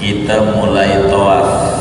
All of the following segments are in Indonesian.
kita mulai tawaf.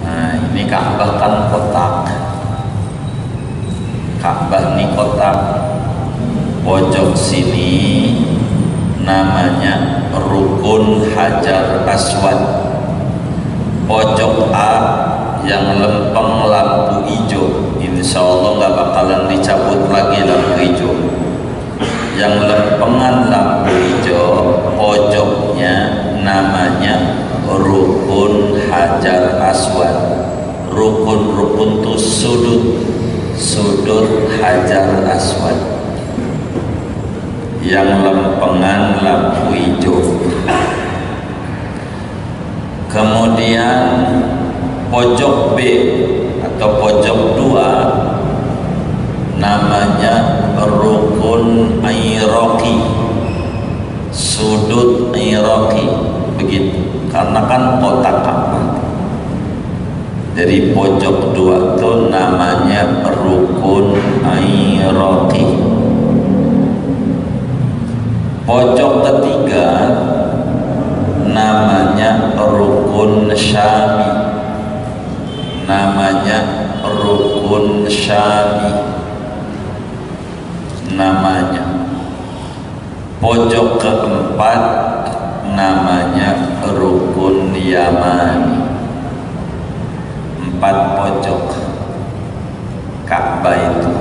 Nah, ini Ka'bah kan kotak. Ka'bah ini kotak. Pojok sini namanya Rukun Hajar Aswad. Pojok A yang lempeng lampu hijau, insya Allah nggak bakalan dicabut lagi lampu hijau. Yang lempengan lampu hijau pojoknya namanya Rukun Hajar Aswad. Rukun itu sudut Hajar Aswad yang lempengan lampu hijau. Kemudian pojok B atau pojok 2 namanya Rukun Iraqi, sudut Iraqi, begitu. Karena kan kotak Ka'bah. Jadi pojok 2 itu namanya Rukun Iraqi. Pojok ketiga namanya Rukun Syami, namanya Rukun Syami namanya. Pojok keempat namanya Rukun Yamani. 4 pojok Ka'bah itu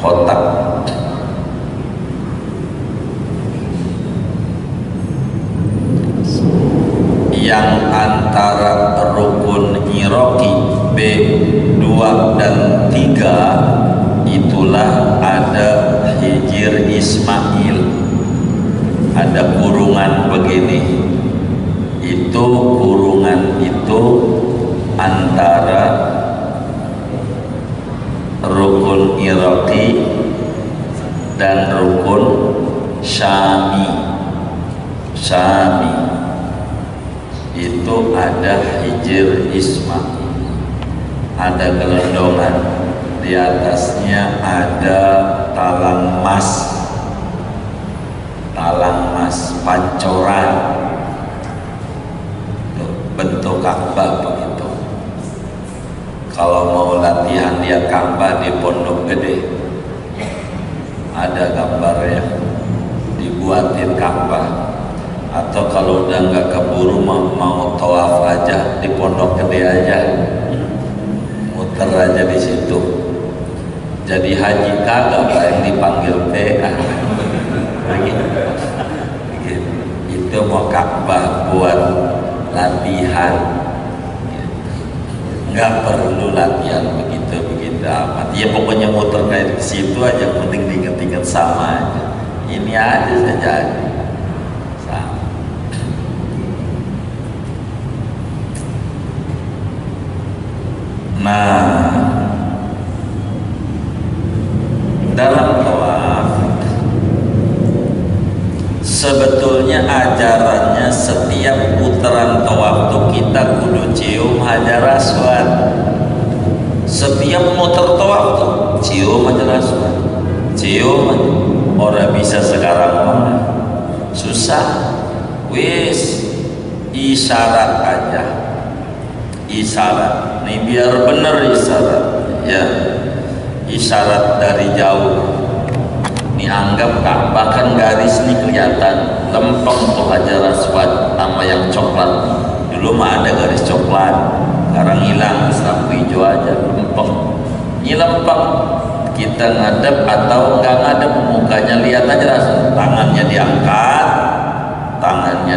kotak. Yang antara Rukun Iraqi B2 dan 3 itulah ada Hijir Ismail, ada kurungan begini. Itu kurungan itu antara Rukun Iraqi dan Rukun Syami. Itu ada Hijir Ismail, ada gelondongan, di atasnya ada talang emas pancoran, bentuk Ka'bah begitu. Kalau mau latihan dia Ka'bah di Pondok Gede, ada gambarnya, dibuatin Ka'bah. Atau kalau udah nggak keburu mau tawaf aja di Pondok Gede aja, muter aja di situ. Jadi haji kagak yang dipanggil PA lagi. Itu mau Ka'bah buat latihan, nggak perlu latihan begitu amat. Ya pokoknya muter kayak di situ aja, penting diinget-inget sama aja. Ini aja saja. Nah, dalam tawaf sebetulnya ajarannya setiap putaran tawaf tuh kita kudu cium Hajar Aswad. Setiap muter tawaf tuh cium Hajar Aswad, cium. Orang bisa sekarang mana susah, wis isyarat aja, isyarat. Ini biar bener isyarat ya, isyarat dari jauh. Ini anggap Ka'bah kan garis nih kelihatan, lempeng tuh Hajar Aswad sama yang coklat. Dulu mah ada garis coklat, sekarang hilang, lampu hijau aja, lempeng. Ini lempeng, kita ngadep atau enggak ngadep, mukanya lihat aja langsung. Tangannya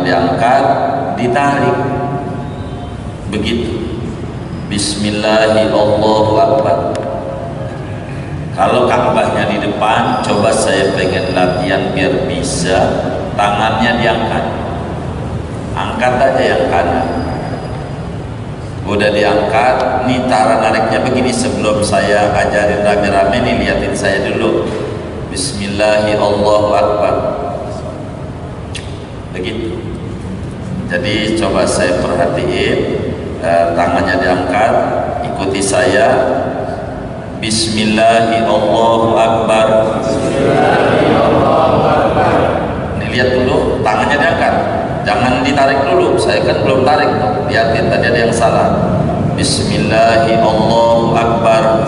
diangkat, ditarik, begitu. Bismillahirrahmanirrahim. Kalau Ka'bahnya di depan, coba saya pengen latihan biar bisa tangannya diangkat. Angkat aja yang kanan. Udah diangkat, nih cara nariknya begini. Sebelum saya ajarin rame-rame nih, liatin saya dulu. Bismillahirrahmanirrahim. Begitu. Jadi coba saya perhatiin. Tangannya diangkat, ikuti saya. Bismillahirrahmanirrahim. Ini lihat dulu, tangannya diangkat, jangan jangan ditarik dulu, saya kan belum tarik tuh. Lihatin tadi ada yang salah. Bismillahirrahmanirrahim, Allahu Akbar.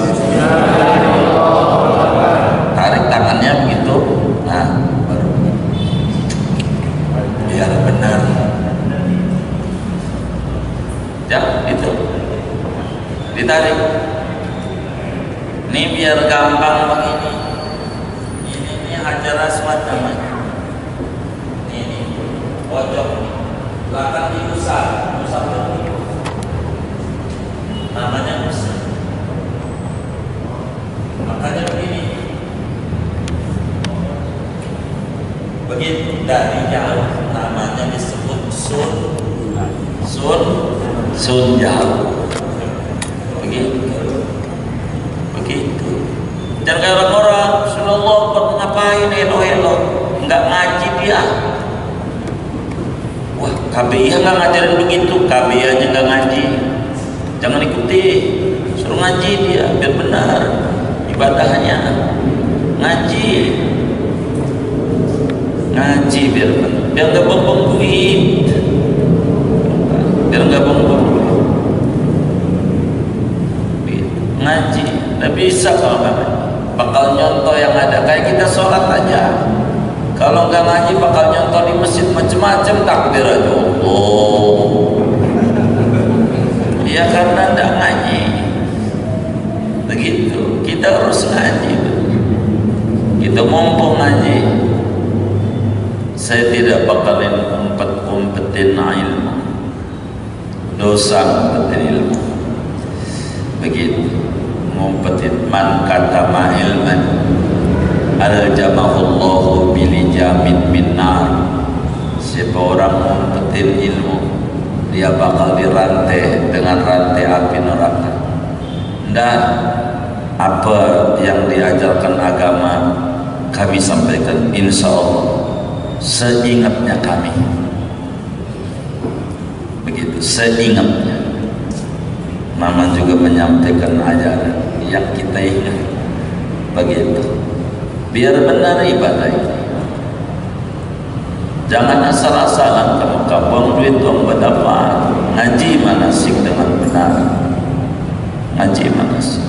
Tarik tangannya begitu. Nah, baru biar benar. Ya, itu ditarik. Ini biar gampang begini. Ini Hajar Aswad namanya. Ini pojok, belakang diusap dulu. Namanya usap. Makanya begini. Begitu dari jauh namanya disebut sun jauh. Begitu. Jangan kayak orang-orang Rasulullah ngapain elo nggak ngaji dia. Wah, KBI nggak ngajarin begitu, KBI aja nggak ngaji. Jangan ikuti, suruh ngaji dia biar benar ibadahnya. Ngaji biar benar, biar nggak buang duit, biar nggak buang duit. Ngaji, nggak bisa kalau nggak ngaji. Bakal nyontoh yang ada kayak kita sholat aja. Kalau nggak ngaji bakal nyontoh di masjid macam-macam, takbir aja Allah. Ya karena nggak ngaji. Begitu. Kita harus ngaji. Kita mumpung ngaji. Saya tidak bakalin umpetin ilmu. Dosa umpetin ilmu. Begitu. Ngumpetin man katama ilman aljamahullahu bilijamin minnar. Siapa orang ngumpetin ilmu, dia bakal dirantai dengan rantai api neraka. Dan apa yang diajarkan agama kami sampaikan insya Allah seingatnya kami. Begitu, seingatnya. Mama juga menyampaikan ajaran yang kita ingat. Begitu. Biar benar ibadah ini. Jangan asal-asalan kamu buang duit buang berapa. Ngaji manasik dengan benar. Ngaji manasik.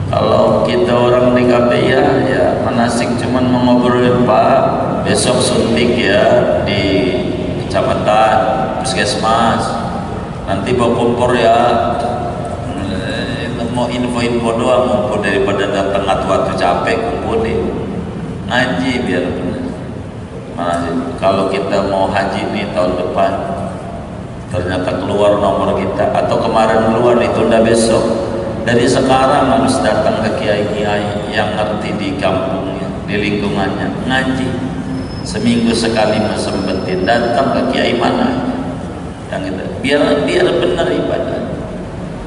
Kalau kita orang di KPI ya manasik cuman mengobrolin Pak besok suntik ya di kecamatan puskesmas. Nanti bawa kompor ya. Mau info-info doang ngumpul daripada datang waktu capek kumpulin. Ngaji biar benar. Kalau kita mau haji nih tahun depan ternyata keluar nomor kita atau kemarin keluar ditunda besok, dari sekarang harus datang ke kiai-kiai yang ngerti di kampungnya, di lingkungannya, ngaji seminggu sekali sempetin datang ke kiai mana yang itu biar benar ibadah.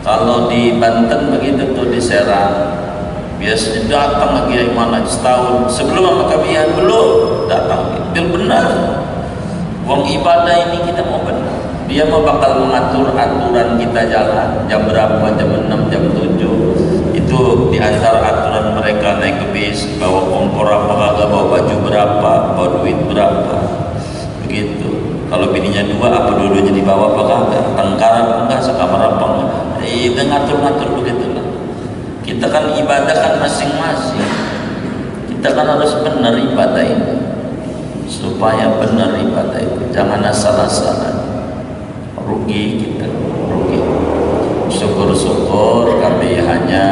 Kalau di Banten begitu tuh di Serang biasanya datang lagi yang mana setahun sebelum sama KBI belum datang biar benar. Uang ibadah ini kita mau benar. Dia mau bakal mengatur aturan kita jalan jam berapa, jam 6, jam 7 itu diantar aturan mereka naik ke bis bawa kompor apa kagak, bawa baju berapa, bawa duit berapa begitu. Kalau bininya dua apa dua-duanya dibawa apa kagak, tengkaran enggak, sekamar apa enggak, ngatur-ngatur begitu lah. Kita kan ibadah kan masing-masing, kita kan harus benar ibadah ini. Supaya benar ibadah itu jangan asal-asalan, rugi kita, rugi. Syukur-syukur kami hanya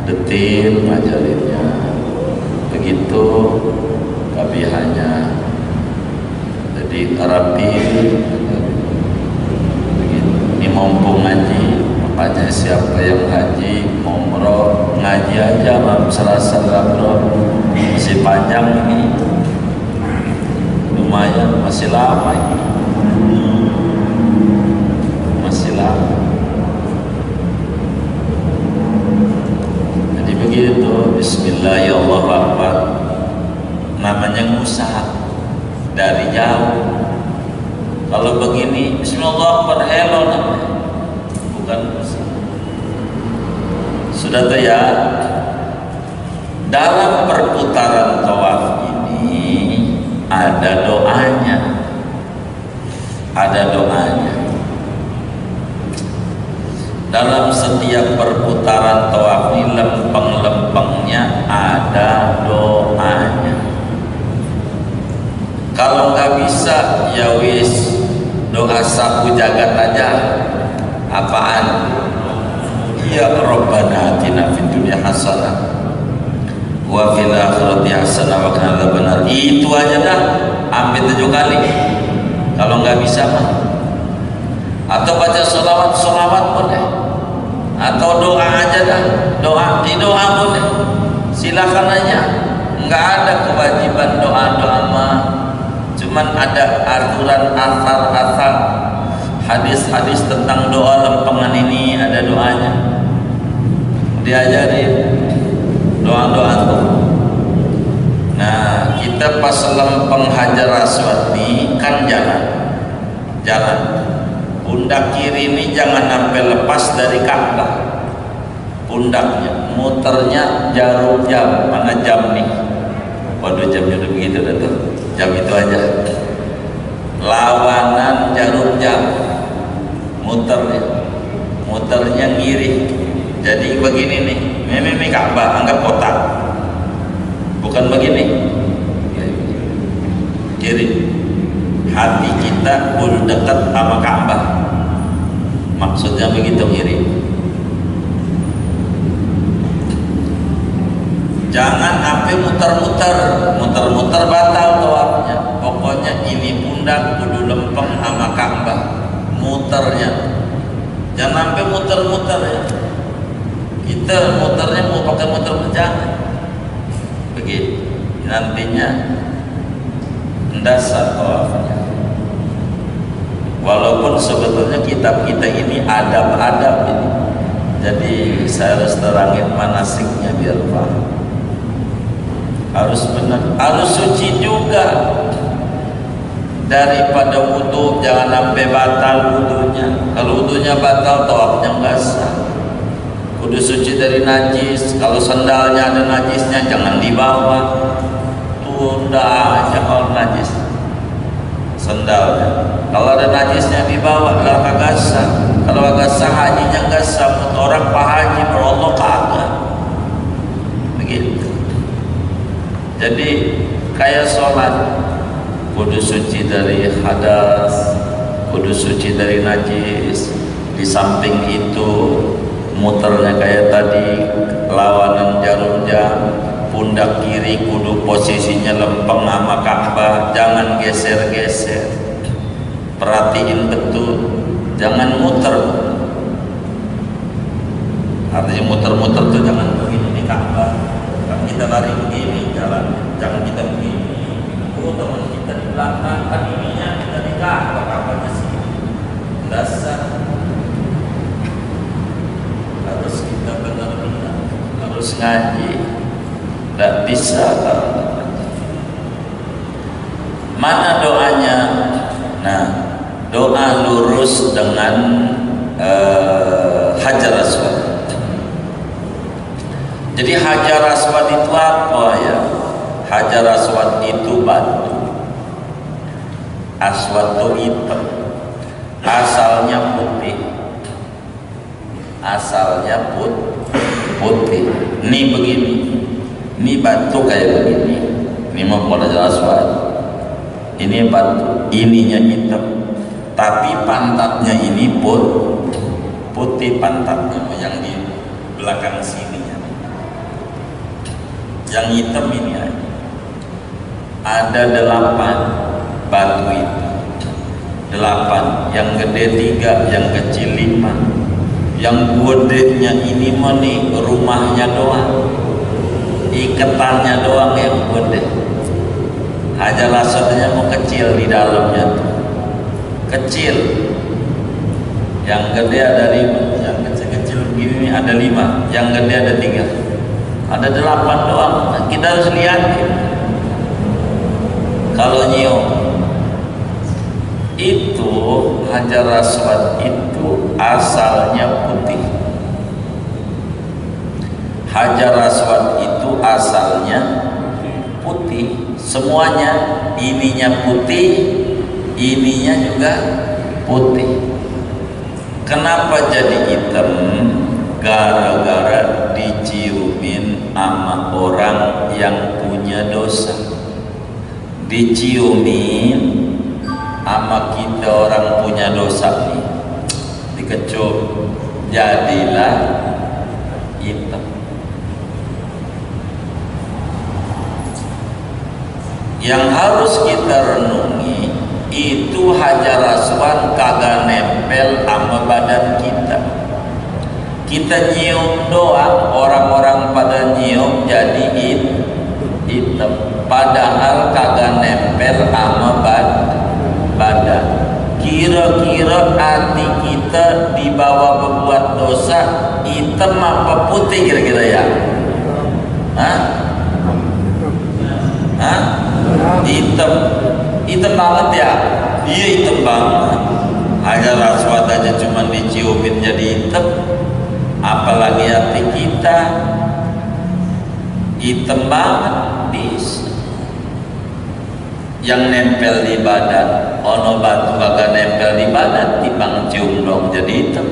detil ngajarinnya begitu, kami hanya jadi rapi begitu. Ini mumpung ngaji, makanya siapa yang haji umroh ngaji aja Selasa bro, masih panjang ini, lumayan masih lama ini, masih lama. Jadi begitu, Bismillahirrahmanirrahim. Namanya ngusap dari jauh. Kalau begini Bismillahirrahmanirrahim hello namanya, bukan ngusap. Sudah tuh ya. Dalam perputaran tawaf ini ada doanya. ada doanya. Dalam setiap perputaran tawaf ini lempeng-lempengnya ada doanya. Kalau nggak bisa ya wis doa sapu jagat aja. Apaan? Ya Rabbana atina fid dunya hasanah wa fil akhirati hasanah wa qina adzabannar. Itu aja dah, hampir 7 kali. Kalau nggak bisa mah, atau baca sholawat boleh, atau doa aja dah, doa boleh, silakan aja. Nggak ada kewajiban doa mah, cuman ada aturan asal hadis-hadis tentang doa lempengan ini ada doanya, diajarin doa tuh. Nah, kita pas lempeng Hajar Aswad nih kan jalan pundak kiri ini jangan sampai lepas dari Ka'bah. Pundaknya muternya jarum jam, mana jam nih? Waduh, jamnya udah begitu dah tuh, jam itu aja lawanan jarum jam, muternya ngiri. Jadi begini nih, ini Ka'bah anggap kotak, bukan begini, kiri. Hati kita udah dekat sama Ka'bah, maksudnya begitu kiri. Jangan sampai muter-muter batal tawafnya. Pokoknya ini pundak kudu lempeng sama Ka'bah, muternya. Jangan sampai muter-muter ya. Kita muternya mau pakai muter jangan. Begitu. Nantinya dasar tawafnya. Walaupun sebetulnya kitab kita ini adab-adab ini. Jadi saya harus terangin manasiknya biar paham. Harus benar, harus suci juga. Daripada wudu jangan sampai batal wudunya. Kalau wudunya batal, tawafnya enggak sah. Kudu suci dari najis. Kalau sandalnya ada najisnya jangan dibawa. Tunda aja kalau najis sandalnya. Kalau ada najisnya dibawa lah kagak sah. Kalau kagak sah hajinya enggak sah. Orang pak haji berolok kagak. Begitu. Jadi kayak sholat, kudu suci dari hadas, kudu suci dari najis. Di samping itu muternya kayak tadi lawanan jarum jam, pundak kiri kudu posisinya lempeng sama Ka'bah, jangan geser-geser. Perhatiin betul, jangan muter. Artinya muter-muter tuh jangan begini di Ka'bah. Kan kita lari begini jalan, jangan kita begini. Oh, teman kita di belakang kan ininya kita di Ka'bah sih. Dasar harus kita benar-benar harus ngaji. Tidak bisa kalau mana doanya? Nah, doa lurus dengan Hajar Aswad. Jadi Hajar Aswad itu apa ya? Hajar Aswad itu batu. Aswad itu hitam. Asalnya putih. Asalnya putih. Ini begini. Ini batu kayak begini. Ini mau Hajar Aswad. Ini batu. Ininya hitam. Tapi pantatnya ini putih pantatnya yang di belakang sini. Yang hitam ini ada 8 batu itu, 8, yang gede 3, yang kecil 5. Yang gedenya ini mah nih rumahnya doang, iketannya doang yang gede. Hajar Aswadnya mau kecil di dalamnya tuh, kecil. Yang gede ada 5, yang kecil-kecil begini ada 5, yang gede ada 3. Ada 8 doang. Kita harus lihat kalau nyium itu Hajar Aswad itu asalnya putih. Hajar Aswad itu asalnya putih. Semuanya ininya putih, ininya juga putih. Kenapa jadi hitam? Gara-gara diciumin sama orang yang punya dosa. Diciumin sama kita orang punya dosa nih, dikecup, jadilah hitam. Yang harus kita renungi itu Hajar Aswad kagak nempel sama badan kita. Kita nyium doang, orang-orang pada nyium jadi hitam, padahal kagak nempel sama badan. Kira-kira hati kita dibawa berbuat dosa hitam apa putih kira-kira ya? Hah? Hah? Hitam banget ya? Iya, hitam banget. Hajar Aswad aja cuma diciumin jadi hitam, apalagi hati kita hitam banget. Yang nempel di badan, ono batu kagak nempel di badan, timbang cium dong jadi hitam.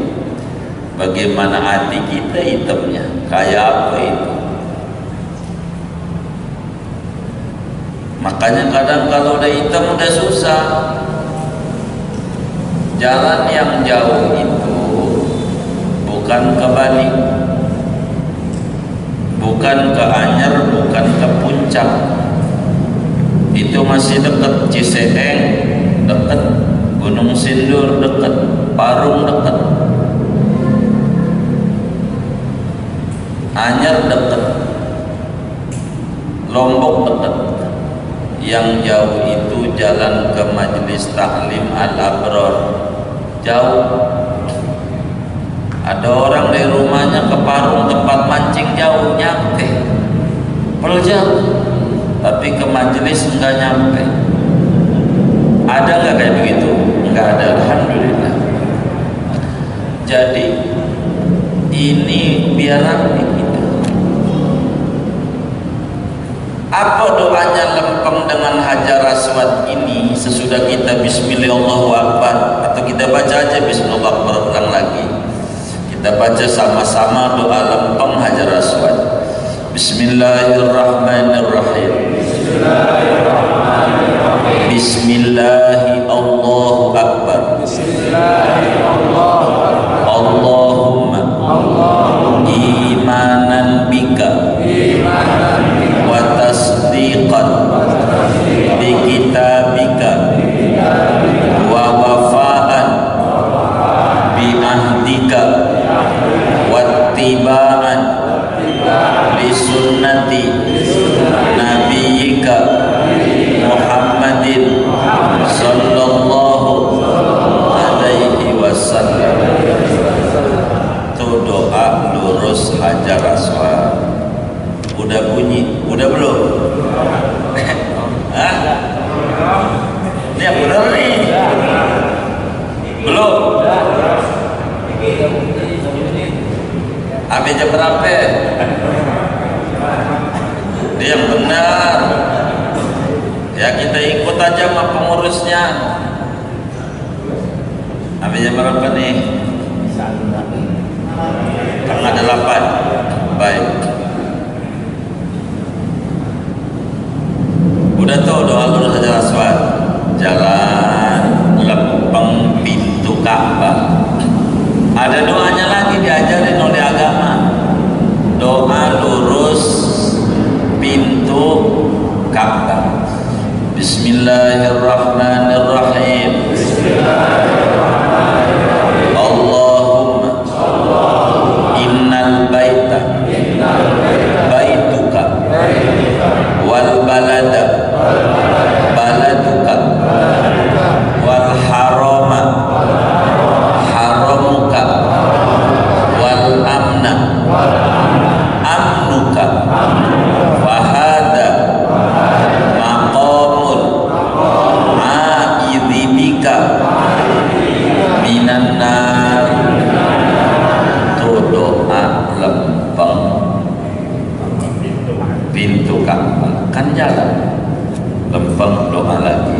Bagaimana hati kita hitamnya? Kayak apa itu? Makanya kadang kalau udah hitam udah susah. Jalan yang jauh itu bukan ke Bali, bukan ke Anyer, bukan ke Puncak. Itu masih dekat. Ciseeng dekat, Gunung Sindur dekat, Parung dekat, Anyer dekat, Lombok dekat. Yang jauh itu jalan ke Majelis Taklim Al-Abror, jauh. Ada orang dari rumahnya ke Parung tempat mancing jauh, nyampe jauh, tapi ke majelis enggak nyampe. Ada nggak kayak begitu? Enggak ada, alhamdulillah. Jadi ini biarlah begitu. Apa doanya lempeng dengan Hajar Aswad ini? Sesudah kita Bismillahirrahmanirrahim, atau kita baca aja Bismillahirrahmanirrahim ulang lagi. Kita baca sama-sama doa lempeng Hajar Aswad. Bismillahirrahmanirrahim. Bismillahirrahmanirrahim. Bismillahi Allahu Akbar. Bismillahi Allahu Akbar. Allahumma imanan bika wa tasdiqan bi kitabika wa wafa'an bi ahdika wa tibaan li sunnati nabiyyika Muhammadin sallallahu alaihi wasallam. Itu doa lurus Hajar Aswad. Udah bunyi, udah belum? Hah? Ini yang benar nih. Belum? Habis jam berapa? Dia yang benar. Ya kita ikut aja sama pengurusnya. Habis jam berapa nih? Tengah 8. Baik. Udah tuh doa lurus Hajar Aswad. Jalan lempeng pintu Ka'bah. Ada doanya lagi diajarin oleh agama. Doa lurus pintu Ka'bah. Bismillahirrahmanirrahim. Bismillahirrahmanirrahim. Allahumma innal baita baituka wal balada baladuka wal harama haramuka wal amna amnuka wa hadha maqamul a'idhibika minan nar. Itu doa lempeng pintu Ka'bah, kan jalan lempeng doa lagi.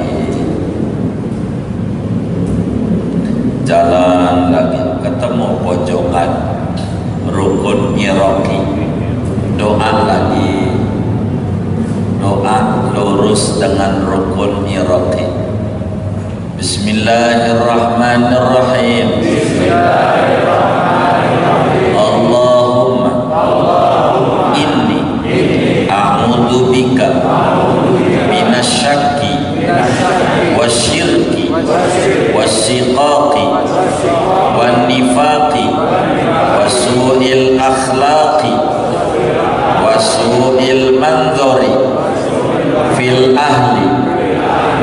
jalan lagi ketemu pojokan rukun iraqi, doa lagi, doa lurus dengan rukun iraqi. Bismillahirrahmanirrahim. Allahumma inni a'udzu bika minasyakki wasyirki wasyiqaqi wan nifaqi wasu'il akhlaqi wasu'il manzuri fil ahli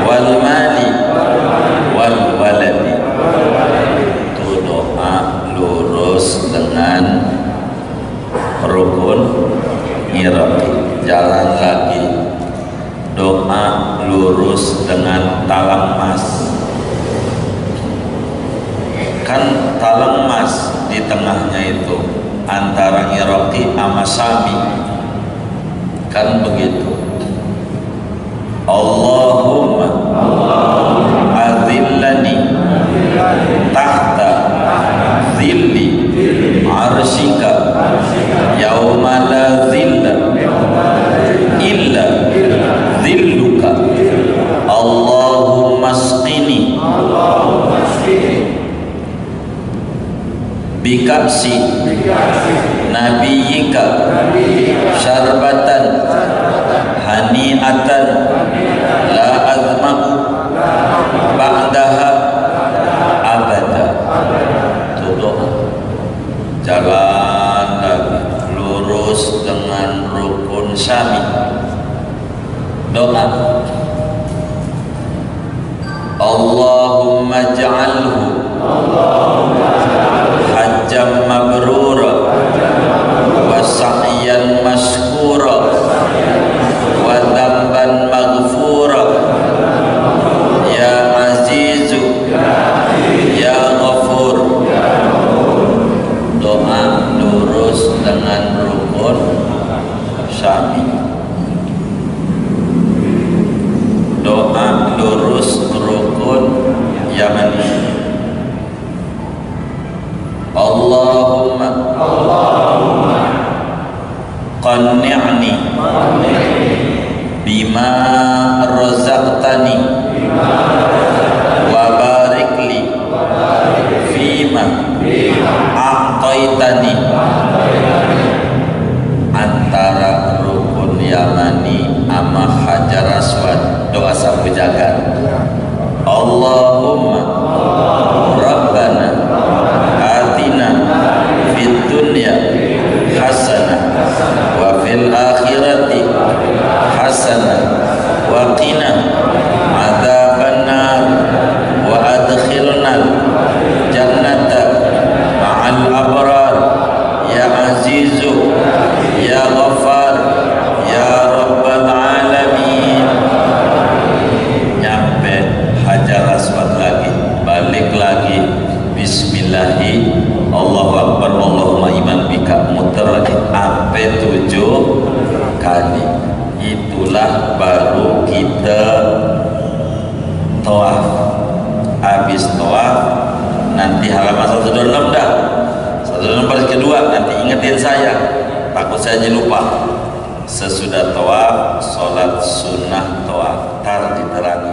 wal mali wal waladi. Itu doa lurus dengan rukun iraqi. Jalan lagi, doa lurus dengan talang mas. Kan talang mas di tengahnya itu antara iraqi sama Syami, kan begitu. Allahumma azillani tahta zilli arshika yauma la zilla illa zilluka. Allahumma asqini bikapsi nabiyika syarbatan hani'atan la azma'u ba'daha abada. Itu doa. Jalan lagi lurus dengan rukun Syami, doa Allahumma ja'alhu hajjam mabrura wa sa'yan mashkura wa dhanban maghfura ya azizu ya ghafur. Doa lurus dengan rukun Syami, doa lurus rukun Yamani. Allahumma qanni'ni bima razaqtani wa barik li fima a'taitani. Antara rukun Yamani sama Hajar Aswad, doa sapu jagat. Allahumma rabbana atina fid dunya hasanah wa fil akhirati hasanah wa qina adzabannar wa adkhilna jannata ma'al abrar ya azizu ya ghaffar ya rabbal alamin. Nyampe Hajar Aswad lagi, balik lagi, bismillahi Allahu akbar Allahumma iman bika, muter lagi sampai 7 kali. Itulah baru kita tawaf. Habis tawaf nanti halaman 126 dah. 126 baris kedua nanti ingetin saya, takut saya lupa. Sesudah tawaf, sholat sunnah tawaf, tar diterang